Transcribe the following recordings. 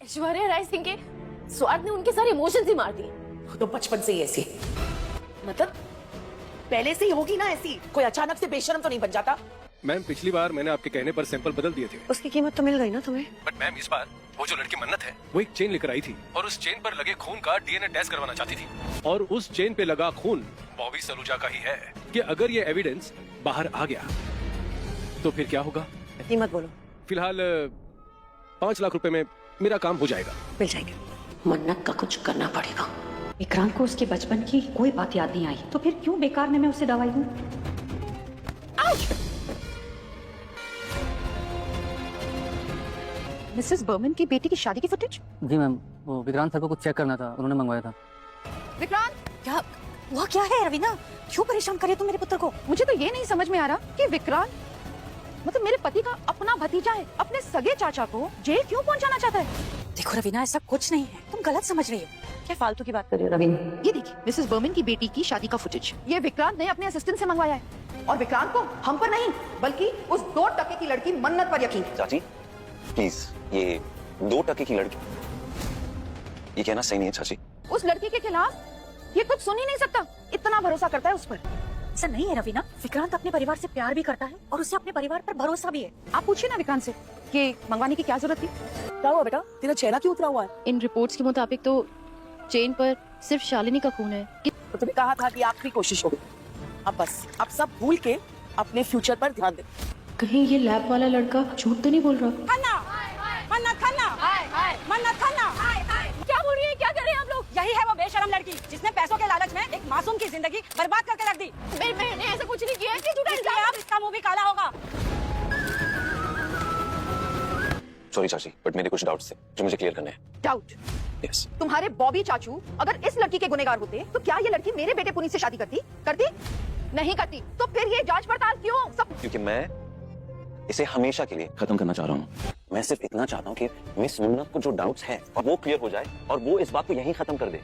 ऐश्वर्या राय सिंह के स्वार्थ ने उनके सारे इमोशंस ही मार दिए। वो तो बचपन से ही ऐसी, मतलब पहले से ही होगी ना ऐसी, कोई अचानक से बेशर्म तो नहीं बन जाता। मैम पिछली बार मैंने आपके कहने पर सैंपल बदल दिए थे। उसकी कीमत तो मिल गई ना तुम्हें। बट मैम इस बार वो जो लड़की मन्नत है वो एक चेन लेकर आई थी और उस चेन पर लगे खून का डीएनए टेस्ट करवाना चाहती थी। और उस चेन पे लगा खून बॉबी सलूजा का ही है कि अगर ये एविडेंस बाहर आ गया तो फिर क्या होगा? कीमत बोलो। फिलहाल 5 लाख रुपए में मेरा काम हो जाएगा। मिल जाएंगे। मन्नत का कुछ करना पड़ेगा। विक्रांत को उसके बचपन की कोई बात याद नहीं आई, तो फिर क्यों बेकार में मैं उसे दवाई दूं? मिसेस बर्मन की बेटी की शादी की फुटेज? जी मैम, वो विक्रांत सर को कुछ चेक करना था, उन्होंने मंगवाया था। विक्रांत, क्या हुआ? क्या है रवीना? क्यों परेशान करे तुम मेरे पुत्र को? मुझे तो ये नहीं समझ में आ रहा कि विक्रांत मतलब मेरे पति का अपना भतीजा है, अपने सगे चाचा को जेल क्यों पहुंचाना चाहता है? देखो रवीना, ऐसा कुछ नहीं है, तुम गलत समझ रही हो। क्या फालतू की बात कर रही हो रवीना? ये देखिए, मिसेस बर्मन की बेटी की शादी का फुटेज, ये विक्रांत ने अपने असिस्टेंट से मंगवाया है। और विक्रांत को हम पर नहीं बल्कि उस 2 टके की लड़की मन्नत पर यकीन। चाची प्लीज, ये 2 टके की लड़की, ये कहना सही नहीं है चाची। उस लड़की के खिलाफ ये कुछ सुन ही नहीं सकता, इतना भरोसा करता है उस पर। ऐसा नहीं है रवीना, विक्रांत अपने परिवार से प्यार भी करता है और उसे अपने परिवार पर भरोसा भी है। आप पूछिए ना विक्रांत से कि मंगवाने की क्या जरूरत थी। क्या हुआ बेटा, तेरा चेहरा क्यों उतरा हुआ है? इन रिपोर्ट्स के मुताबिक तो चेन पर सिर्फ शालिनी का खून है। तो तुम्हें कहा था कि आखिरी कोशिश होगी। अब बस, अब सब भूल के अपने फ्यूचर पर ध्यान दे। कहीं ये लैब वाला लड़का झूठ तो नहीं बोल रहा? खन्ना, मन्नत खन्ना, मन्नत खन्ना। क्या बोल रही है? क्या कर रहे हैं आप लोग? यही है वो बेशरम लड़की जिसने पैसों के लालच में एक मासूम की जिंदगी बर्बाद करके रख दी। मैंने ऐसा कुछ नहीं किया है कि झूठा इसलिए अब इसका मुंह भी काला होगा। सॉरी चाची, बट मेरे कुछ डाउट्स थे जो मुझे क्लियर करने हैं। डाउट? यस। तुम्हारे बॉबी चाचू अगर इस लड़की के गुनेगार होते तो क्या ये लड़की मेरे बेटे पुनीत से शादी करती? नहीं करती। तो फिर ये जांच पड़ताल क्यों? सब क्योंकि मैं इसे हमेशा के लिए खत्म करना चाह रहा हूँ। मैं सिर्फ इतना चाहता हूँ कि मिस मुन्नत को जो डाउट्स हैं और वो क्लियर हो जाए और वो इस बात को यहीं खत्म कर दे।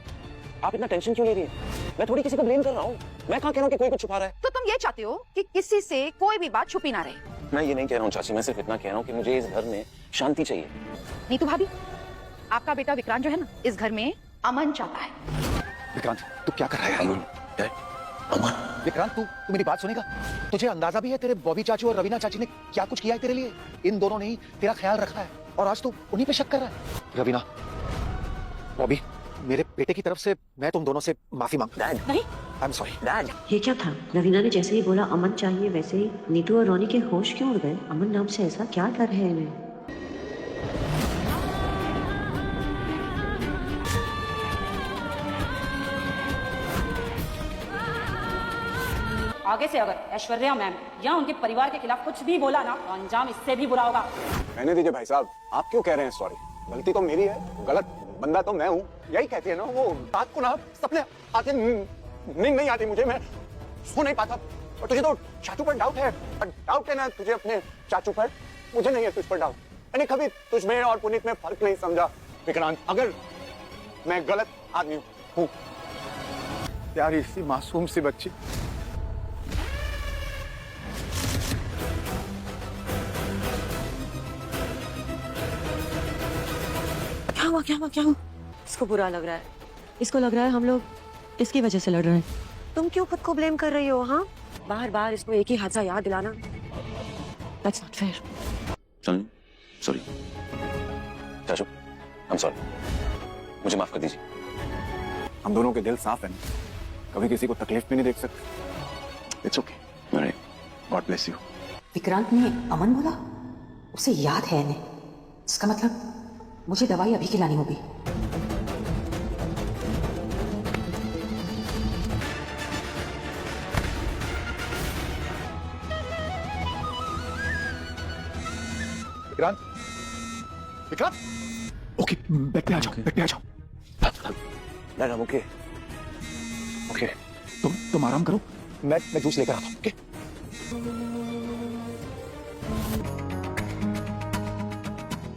आप इतना टेंशन क्यों ले रही हैं? मैं थोड़ी किसी को ब्लेम कर रहा हूँ। मैं कहाँ कह रहा हूँ कि कोई कुछ छुपा रहा है। तो तुम ये चाहते हो कि किसी से कोई भी बात छुपी ना रहे? मैं ये नहीं कह रहा हूँ चाची, मैं सिर्फ इतना कह रहा हूँ कि मुझे इस घर में शांति चाहिए। नीतू भाभी, आपका बेटा विक्रांत जो है ना, इस घर में अमन चाहता है। विक्रांत, तू क्या कर रहा है? अमन? क्या है? अमन? विक्रांत, तू मेरी बात सुनेगा? तुझे अंदाजा भी है तेरे बॉबी चाचू और रवीना चाची ने क्या कुछ किया है तेरे लिए? इन दोनों ने ही तेरा ख्याल रखा है और आज तू उन्हीं पे शक कर रहा है। रवीना, बॉबी, मेरे बेटे की तरफ से मैं तुम दोनों से माफी मांगता हूं। नहीं, आई एम सॉरी। डैड, ये क्या था? रवीना ने जैसे ही बोला अमन चाहिए, वैसे ही नीतू और रोनी के होश क्यों उड़ गए? अमन नाम से ऐसा क्या डर है इन्हें? आगे से अगर ऐश्वर्या मैम या उनके परिवार के खिलाफ कुछ भी बोला ना, तो अंजाम इससे भी बुरा होगा। कहने दीजिए भाई साहब, आप क्यों कह रहे हैं सॉरी? गलती तो मेरी है, गलत बंदा तो मैं हूँ। यही कहती है ना वो, रात को ना सपने आते, नींद नहीं आती मुझे, मैं सो नहीं पाता। और तुझे तो चाचू पर डाउट है। डाउट है ना तुझे अपने चाचू पर, मुझे नहीं है तुझ पर डाउट। मैंने कभी तुझ में और पुनीत में फर्क नहीं समझा विक्रांत। अगर मैं गलत आदमी हूँ, प्यारी सी मासूम सी बच्ची, क्या हुआ? इसको बुरा लग रहा है। इसको लग रहा है हम लोग इसकी वजह से लड़ रहे हैं। तुम क्यों खुद को ब्लेम कर रही हो? हाँ, बार-बार इसको एक ही हादसा याद दिलाना, दैट्स नॉट फेयर। चल, सॉरी चाचू, आई एम सॉरी, मुझे माफ कर दीजिए। हम दोनों के दिल साफ है ना, कभी किसी को तकलीफ भी नहीं देख सकते। It's okay, alright, God bless you. Vikrant ने अमन बोला, उसे याद है इन्हें। इसका मतलब मुझे दवाई अभी खिलानी होगी। विक्रांत, विक्रांत, ओके, बेड पे आ जाओ, बेड पे आ जाओ। Dad, I'm okay. ओके, तुम आराम करो, मैं जूस लेकर आता हूँ। Okay?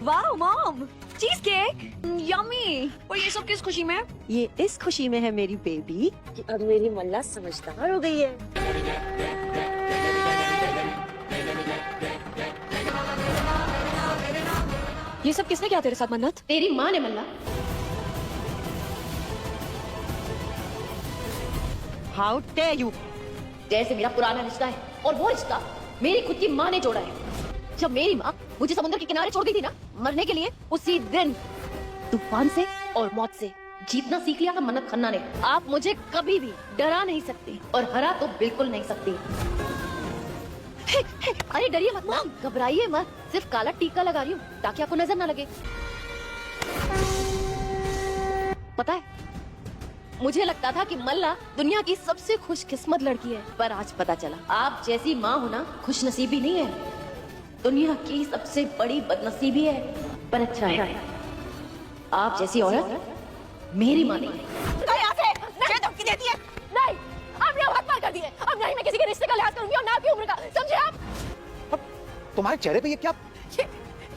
Wow mom, cheese cake, yummy. और ये सब किस खुशी में? ये इस खुशी में है मेरी बेबी कि अब मेरी मल्ला समझदार हो गई है। ये सब किसने किया तेरे साथ मन्नत? तेरी माँ ने मल्ला। How dare you. जैसे मेरा पुराना रिश्ता है और वो रिश्ता मेरी खुद की माँ ने जोड़ा है। जब मेरी माँ मुझे समुद्र के किनारे छोड़ गई थी ना मरने के लिए, उसी दिन तूफान से और मौत से जीतना सीख लिया था मन्नत खन्ना ने। आप मुझे कभी भी डरा नहीं सकती और हरा तो बिल्कुल नहीं सकती। अरे डरिए मत मॉम, घबराइए मत, सिर्फ काला टीका लगा रही हूँ ताकि आपको नजर ना लगे। पता है, मुझे लगता था कि मल्ला दुनिया की सबसे खुशकिस्मत लड़की है, पर आज पता चला आप जैसी माँ होना खुशनसीबी नहीं है, दुनिया की सबसे बड़ी बदनसीबी है। पर अच्छा है आप जैसी औरत मेरी माँ नहीं है। यहाँ से मुझे धमकी देती है। नहीं, आपने अब हद पार कर दी है। अब नहीं मैं किसी के रिश्ते का लिहाज करूंगी और ना आपकी उम्र का, समझे आप? तुम्हारे चेहरे पे ये क्या?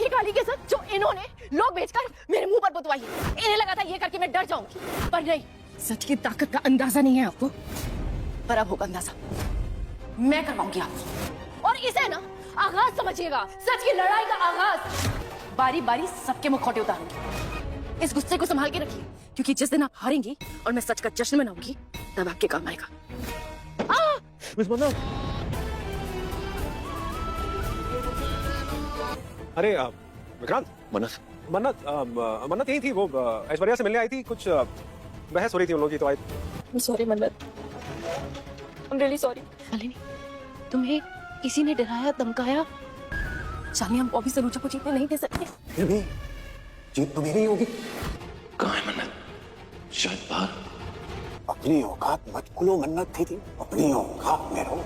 ये काली के साथ जो इन्होंने लोग बेचकर मेरे मुंह पर पुतवाई है। इन्हें लगा था ये करके मैं डर जाऊंगी, पर नहीं, सच की ताकत का अंदाजा नहीं है आपको, पर अब होगा अंदाजा। मैं करवाऊंगी आपको, और इसे ना आगाज समझिएगा, सच की लड़ाई का आगाज। बारी बारी सबके मुखौटे उतारूंगी। इस गुस्से को संभाल के रखिए, क्योंकि जिस दिन आप हारेंगी और मैं सच का जश्न मनाऊंगी तब आपके काम आएगा। मिस मन्नत, अरे विक्रांत, मन्नत यही थी, वो ऐश्वर्या से मिलने आई थी, कुछ बहस हो रही थी उन लोगों की, तो आई। सॉरी मन्नत, I'm really sorry। शालिनी, तुम्हें किसी ने डराया धमकाया? शालिनी, हम बॉबी सलूजा को जीतने नहीं दे सकते। फिर भी जीत तो मेरी ही होगी। कहाँ है मन्नत? शायद बाहर। अपनी औकात मत खुलो मन्नत थी, अपनी औकात में रहो।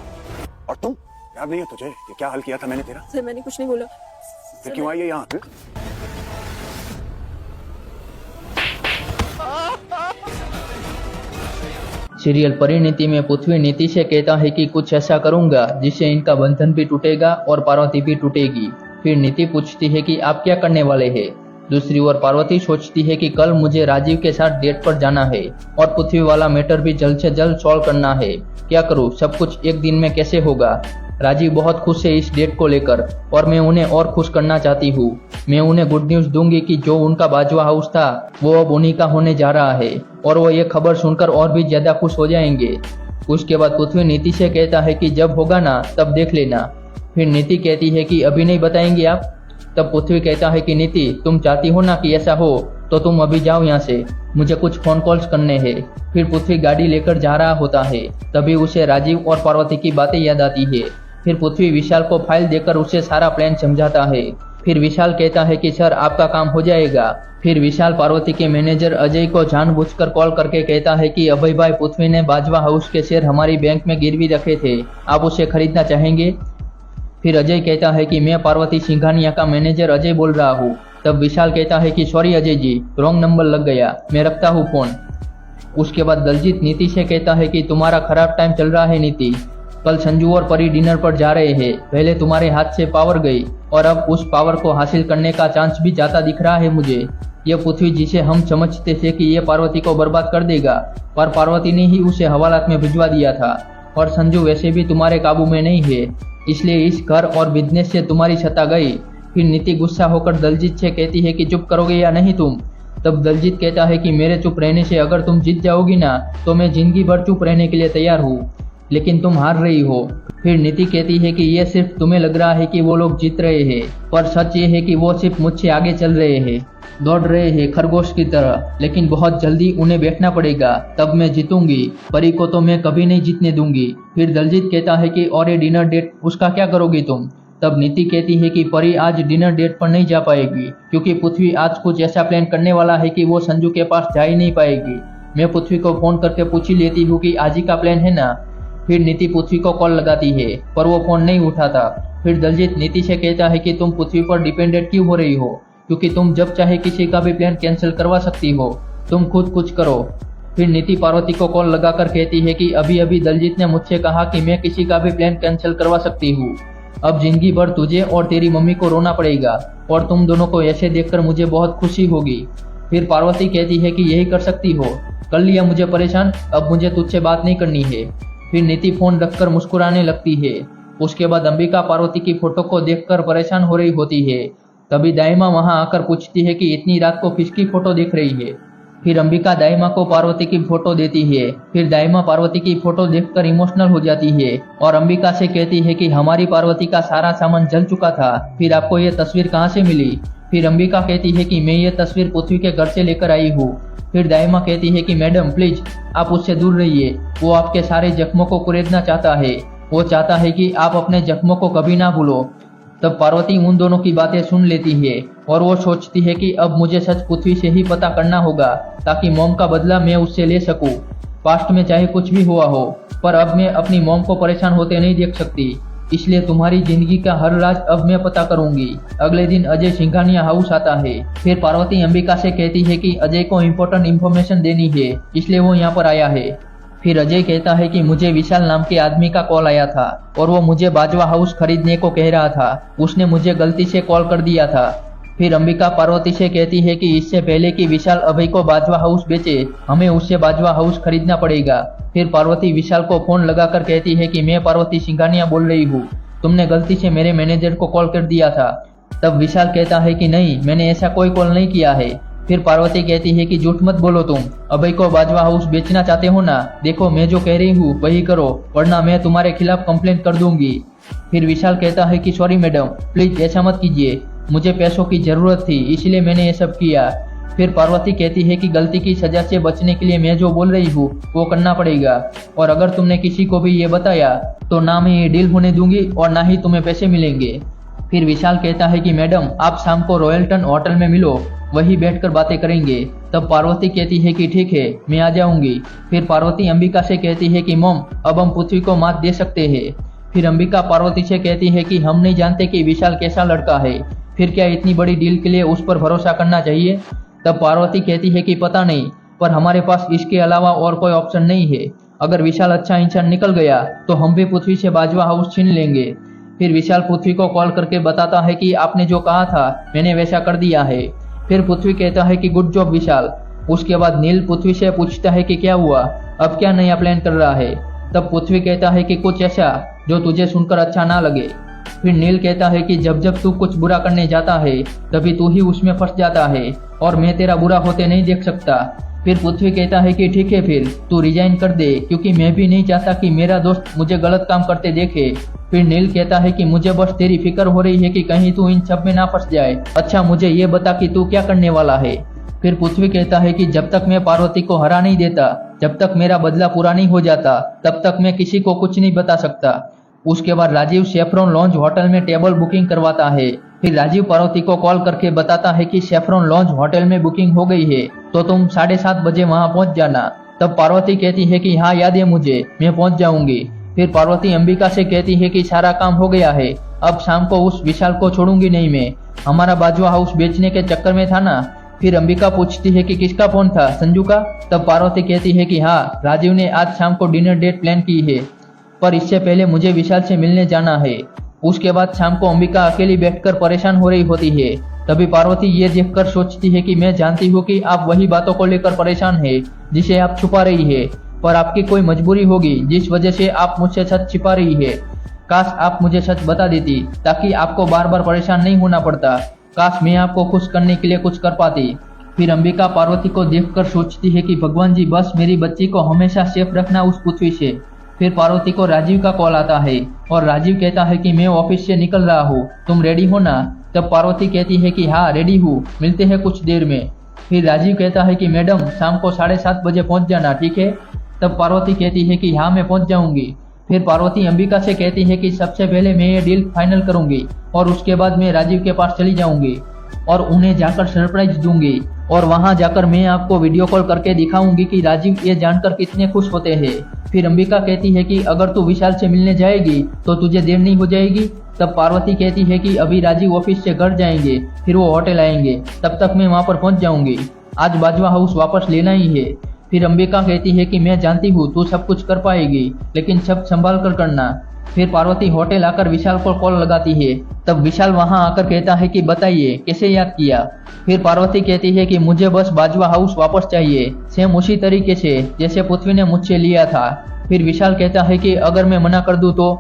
और तुम, याद नहीं है तुझे ये क्या हाल किया था मैंने तेरा? सर मैंने कुछ नहीं बोला। फिर क्यों आई है यहाँ? सीरियल परिणीति में पृथ्वी नीति से कहता है कि कुछ ऐसा करूंगा जिससे इनका बंधन भी टूटेगा और पार्वती भी टूटेगी। फिर नीति पूछती है कि आप क्या करने वाले हैं। दूसरी ओर पार्वती सोचती है कि कल मुझे राजीव के साथ डेट पर जाना है और पृथ्वी वाला मैटर भी जल्द से जल्द सॉल्व करना है। क्या करूं, सब कुछ एक दिन में कैसे होगा। राजीव बहुत खुश है इस डेट को लेकर और मैं उन्हें और खुश करना चाहती हूँ। मैं उन्हें गुड न्यूज दूंगी कि जो उनका बाजवा हाउस था वो अब उन्हीं का होने जा रहा है और वो ये खबर सुनकर और भी ज्यादा खुश हो जाएंगे। उसके बाद पृथ्वी नीति से कहता है कि जब होगा ना तब देख लेना। फिर नीति कहती है कि अभी नहीं बताएंगे आप। तब पृथ्वी कहता है कि नीति, तुम चाहती हो ना कि ऐसा हो तो तुम अभी जाओ यहाँ से, मुझे कुछ फोन कॉल्स करने हैं। फिर पृथ्वी गाड़ी लेकर जा रहा होता है, तभी उसे राजीव और पार्वती की बातें याद आती है। फिर पृथ्वी विशाल को फाइल देकर उसे सारा प्लान समझाता है। फिर विशाल कहता है कि सर आपका काम हो जाएगा। फिर विशाल पार्वती के मैनेजर अजय को जानबूझकर कॉल करके कहता है कि अभय भाई, पृथ्वी ने बाजवा हाउस के शेयर हमारी बैंक में गिरवी रखे थे, आप उसे खरीदना चाहेंगे। फिर अजय कहता है कि मैं पार्वती सिंघानिया का मैनेजर अजय बोल रहा हूँ। तब विशाल कहता है कि sorry Ajay ji, wrong number लग गया, मैं रखता हूँ फोन। उसके बाद दलजीत नीति से कहता है कि तुम्हारा खराब टाइम चल रहा है नीति, कल संजू और परी डिनर पर जा रहे हैं, पहले तुम्हारे हाथ से पावर गई और अब उस पावर को हासिल करने का चांस भी जाता दिख रहा है मुझे। ये पृथ्वी जिसे हम समझते थे कि ये पार्वती को बर्बाद कर देगा, पर पार्वती ने ही उसे हवालात में भिजवा दिया था और संजू वैसे भी तुम्हारे काबू में नहीं है, इसलिए इस घर और बिजनेस से तुम्हारी सत्ता गई। फिर नीति गुस्सा होकर दलजीत से कहती है कि चुप करोगे या नहीं तुम। तब दलजीत कहता है कि मेरे चुप रहने से अगर तुम जीत जाओगी ना तो मैं जिंदगी भर चुप रहने के लिए तैयार हूँ, लेकिन तुम हार रही हो। फिर नीति कहती है कि ये सिर्फ तुम्हें लग रहा है कि वो लोग जीत रहे हैं, पर सच ये है कि वो सिर्फ मुझसे आगे चल रहे हैं, दौड़ रहे हैं खरगोश की तरह, लेकिन बहुत जल्दी उन्हें बैठना पड़ेगा, तब मैं जीतूंगी। परी को तो मैं कभी नहीं जीतने दूंगी। फिर दलजीत कहता है कि और ये डिनर डेट, उसका क्या करोगी तुम। तब नीति कहती है कि परी आज डिनर डेट पर नहीं जा पाएगी, क्योंकि पृथ्वी आज कुछ ऐसा प्लान करने वाला है कि वो संजू के पास जा ही नहीं पाएगी। मैं पृथ्वी को फोन करके पूछ ही लेती हूँ कि आज ही का प्लान है ना। फिर नीति पृथ्वी को कॉल लगाती है, पर वो फोन नहीं उठाता। फिर दलजीत नीति से कहता है कि तुम पृथ्वी पर डिपेंडेंट क्यों हो रही हो, क्योंकि तुम जब चाहे किसी का भी प्लान कैंसिल करवा सकती हो, तुम खुद कुछ करो। फिर नीति पार्वती को कॉल लगाकर कहती है कि अभी अभी दलजीत ने मुझसे कहा कि मैं किसी का भी प्लान कैंसिल करवा सकती हूँ, अब जिंदगी भर तुझे और तेरी मम्मी को रोना पड़ेगा और तुम दोनों को ऐसे देखकर मुझे बहुत खुशी होगी। फिर पार्वती कहती है कि यही कर सकती हो, कर लिया मुझे परेशान, अब मुझे तुझसे बात नहीं करनी है। फिर नीति फोन रखकर मुस्कुराने लगती है। उसके बाद अंबिका पार्वती की फोटो को देखकर परेशान हो रही होती है तभी दाइमा वहां आकर पूछती है कि इतनी रात को किसकी फोटो देख रही है। फिर अंबिका दाइमा को पार्वती की फोटो देती है। फिर दाइमा पार्वती की फोटो देखकर इमोशनल हो जाती है और अंबिका से कहती है कि हमारी पार्वती का सारा सामान जल चुका था, फिर आपको ये तस्वीर कहाँ से मिली। फिर अंबिका कहती है कि मैं ये तस्वीर पृथ्वी के घर से लेकर आई हूँ। फिर दाइमा कहती है कि मैडम प्लीज आप उससे दूर रहिए, वो आपके सारे जख्मों को कुरेदना चाहता है, वो चाहता है कि आप अपने जख्मों को कभी ना भूलो। तब पार्वती उन दोनों की बातें सुन लेती है और वो सोचती है कि अब मुझे सच पृथ्वी से ही पता करना होगा ताकि मॉम का बदला मैं उससे ले सकूं। पास्ट में चाहे कुछ भी हुआ हो, पर अब मैं अपनी मॉम को परेशान होते नहीं देख सकती, इसलिए तुम्हारी जिंदगी का हर राज अब मैं पता करूंगी। अगले दिन अजय सिंघानिया हाउस आता है। फिर पार्वती अंबिका से कहती है कि अजय को इम्पोर्टेंट इन्फॉर्मेशन देनी है, इसलिए वो यहाँ पर आया है। फिर अजय कहता है कि मुझे विशाल नाम के आदमी का कॉल आया था और वो मुझे बाजवा हाउस खरीदने को कह रहा था, उसने मुझे गलती से कॉल कर दिया था। फिर अंबिका पार्वती से कहती है कि इससे पहले कि विशाल अभय को बाजवा हाउस बेचे, हमें उससे बाजवा हाउस खरीदना पड़ेगा। फिर पार्वती विशाल को फोन लगाकर कहती है कि मैं पार्वती सिंघानिया बोल रही हूँ, तुमने गलती से मेरे मैनेजर को कॉल कर दिया था। तब विशाल कहता है कि नहीं, मैंने ऐसा कोई कॉल नहीं किया है। फिर पार्वती कहती है कि झूठ मत बोलो, तुम अभय को बाजवा हाउस बेचना चाहते हो ना, देखो मैं जो कह रही हूँ वही करो, वरना मैं तुम्हारे खिलाफ कंप्लेंट कर दूंगी। फिर विशाल कहता है कि सॉरी मैडम, प्लीज ऐसा मत कीजिए, मुझे पैसों की जरूरत थी इसलिए मैंने ये सब किया। फिर पार्वती कहती है कि गलती की सजा से बचने के लिए मैं जो बोल रही हूँ वो करना पड़ेगा, और अगर तुमने किसी को भी ये बताया तो ना मैं ये डील होने दूंगी और ना ही तुम्हें पैसे मिलेंगे। फिर विशाल कहता है कि मैडम आप शाम को रॉयल्टन होटल में मिलो, वही बैठकर बातें करेंगे। तब पार्वती कहती है कि ठीक है, मैं आ जाऊंगी। फिर पार्वती अंबिका से कहती है कि मॉम अब हम पृथ्वी को मात दे सकते हैं। फिर अंबिका पार्वती से कहती है कि हम नहीं जानते कि विशाल कैसा लड़का है, फिर क्या इतनी बड़ी डील के लिए उस पर भरोसा करना चाहिए। तब पार्वती कहती है कि पता नहीं, पर हमारे पास इसके अलावा और कोई ऑप्शन नहीं है। अगर विशाल अच्छा इंसान निकल गया तो हम भी पृथ्वी से बाजवा हाउस छीन लेंगे। फिर विशाल पृथ्वी को कॉल करके बताता है कि आपने जो कहा था मैंने वैसा कर दिया है। फिर पृथ्वी कहता है कि गुड जॉब विशाल। उसके बाद नील पृथ्वी से पूछता है कि क्या हुआ, अब क्या नया प्लान कर रहा है। तब पृथ्वी कहता है कि कुछ ऐसा जो तुझे सुनकर अच्छा ना लगे। फिर नील कहता है कि जब जब तू कुछ बुरा करने जाता है तभी तू ही उसमें फंस जाता है और मैं तेरा बुरा होते नहीं देख सकता। फिर पृथ्वी कहता है कि ठीक है, फिर तू रिजाइन कर दे, क्योंकि मैं भी नहीं चाहता कि मेरा दोस्त मुझे गलत काम करते देखे। फिर नील कहता है कि मुझे बस तेरी फिक्र हो रही है कि कहीं तू इन सब में ना फंस जाए। अच्छा मुझे ये बता कि तू क्या करने वाला है। फिर पृथ्वी कहता है कि जब तक मैं पार्वती को हरा नहीं देता, जब तक मेरा बदला पूरा नहीं हो जाता, तब तक मैं किसी को कुछ नहीं बता सकता। उसके बाद राजीव सेफ्रॉन लॉन्ज होटल में टेबल बुकिंग करवाता है। फिर राजीव पार्वती को कॉल करके बताता है कि सेफ्रॉन लॉन्ज होटल में बुकिंग हो गई है, तो तुम 7:30 बजे वहां पहुंच जाना। तब पार्वती कहती है कि हाँ याद है मुझे, मैं पहुंच जाऊंगी। फिर पार्वती अंबिका से कहती है कि सारा काम हो गया है, अब शाम को उस विशाल को छोड़ूंगी नहीं मैं, हमारा बाजवा हाउस बेचने के चक्कर में था ना। फिर अंबिका पूछती है कि किसका फोन था, संजू का। तब पार्वती कहती है कि हाँ, राजीव ने आज शाम को डिनर डेट प्लान की है, पर इससे पहले मुझे विशाल से मिलने जाना है। उसके बाद शाम को अंबिका अकेली बैठकर परेशान हो रही होती है। तभी पार्वती ये देखकर सोचती है कि मैं जानती हूँ कि आप वही बातों को लेकर परेशान है जिसे आप छुपा रही है, पर आपकी कोई मजबूरी होगी जिस वजह से आप मुझसे सच छिपा रही है। काश आप मुझे सच बता देती ताकि आपको बार बार परेशान नहीं होना पड़ता। काश मैं आपको खुश करने के लिए कुछ कर पाती। फिर अंबिका पार्वती को देखकर सोचती है कि भगवान जी बस मेरी बच्ची को हमेशा सेफ रखना उस पृथ्वी से। फिर पार्वती को राजीव का कॉल आता है और राजीव कहता है कि मैं ऑफिस से निकल रहा हूँ, तुम रेडी हो ना। तब पार्वती कहती है कि हाँ रेडी हूँ, मिलते हैं कुछ देर में। फिर राजीव कहता है कि मैडम शाम को 7:30 बजे पहुंच जाना, ठीक है। तब पार्वती कहती है कि हाँ मैं पहुंच जाऊंगी। फिर पार्वती अंबिका से कहती है कि सबसे पहले मैं ये डील फाइनल करूंगी और उसके बाद मैं राजीव के पास चली जाऊंगी और उन्हें जाकर सरप्राइज दूंगी, और वहां जाकर मैं आपको वीडियो कॉल करके दिखाऊंगी कि राजीव ये जानकर कितने खुश होते हैं। फिर अंबिका कहती है कि अगर तू विशाल से मिलने जाएगी तो तुझे देर नहीं हो जाएगी। तब पार्वती कहती है कि अभी राजीव ऑफिस से घर जाएंगे, फिर वो होटल आएंगे, तब तक मैं वहां पर पहुंच जाऊंगी, आज बाजवा हाउस वापस लेना ही है। फिर अंबिका कहती है कि मैं जानती हूँ तू सब कुछ कर पाएगी, लेकिन सब संभाल कर करना। फिर पार्वती होटल आकर विशाल को कॉल लगाती है। तब विशाल वहां आकर कहता है कि बताइए कैसे याद किया। फिर पार्वती कहती है कि मुझे बस बाजवा हाउस वापस चाहिए, सेम उसी तरीके से जैसे पृथ्वी ने मुझसे लिया था। फिर विशाल कहता है कि अगर मैं मना कर दूं तो।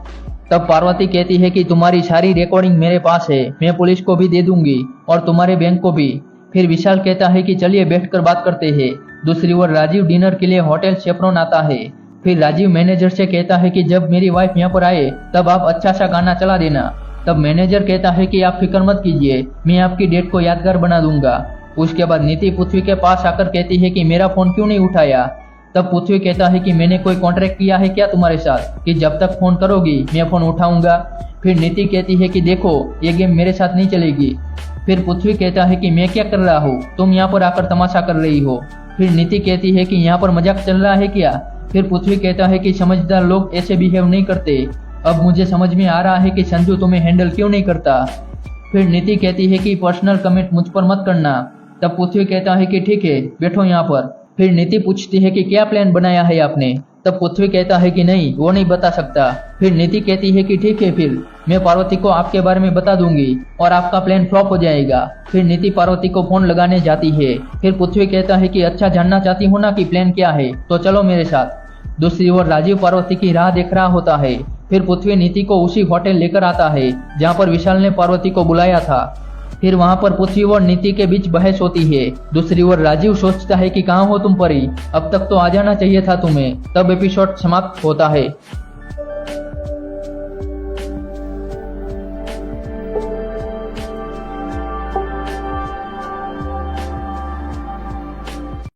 तब पार्वती कहती है कि तुम्हारी सारी रिकॉर्डिंग मेरे पास है, मैं पुलिस को भी दे दूंगी और तुम्हारे बैंक को भी। फिर विशाल कहता है कि चलिए बैठकर बात करते हैं। दूसरी ओर राजीव डिनर के लिए होटल शेफरॉन आता है। फिर राजीव मैनेजर से कहता है कि जब मेरी वाइफ यहाँ पर आए तब आप अच्छा सा गाना चला देना। तब मैनेजर कहता है कि आप फिक्र मत कीजिए, मैं आपकी डेट को यादगार बना दूंगा। उसके बाद नीति पृथ्वी के पास आकर कहती है कि मेरा फोन क्यों नहीं उठाया। तब पृथ्वी कहता है कि मैंने कोई कॉन्ट्रैक्ट किया है क्या तुम्हारे साथ कि जब तक फोन करोगी मैं फोन उठाऊंगा। फिर नीति कहती है कि देखो ये गेम मेरे साथ नहीं चलेगी। फिर पृथ्वी कहता है कि मैं क्या कर रहा हूँ, तुम यहाँ पर आकर तमाशा कर रही हो। फिर नीति कहती है कि यहाँ पर मजाक चल रहा है क्या। फिर पृथ्वी कहता है कि समझदार लोग ऐसे बिहेव नहीं करते, अब मुझे समझ में आ रहा है कि संजू तुम्हें हैंडल क्यों नहीं करता। फिर नीति कहती है कि पर्सनल कमेंट मुझ पर मत करना। तब पृथ्वी कहता है कि ठीक है बैठो यहाँ पर। फिर नीति पूछती है कि क्या प्लान बनाया है आपने। तब पृथ्वी कहता है कि नहीं वो नहीं बता सकता। फिर नीति कहती है कि ठीक है फिर मैं पार्वती को आपके बारे में बता दूंगी और आपका प्लान फ्लॉप हो जाएगा। फिर नीति पार्वती को फोन लगाने जाती है। फिर पृथ्वी कहता है कि अच्छा जानना चाहती हो ना कि प्लान क्या है, तो चलो मेरे साथ। दूसरी ओर राजीव पार्वती की राह देख रहा होता है। फिर पृथ्वी नीति को उसी होटल लेकर आता है जहाँ पर विशाल ने पार्वती को बुलाया था। फिर वहाँ पर पृथ्वी और नीति के बीच बहस होती है। दूसरी ओर राजीव सोचता है कि कहाँ हो तुम परी, अब तक तो आ जाना चाहिए था तुम्हें। तब एपिसोड समाप्त होता है।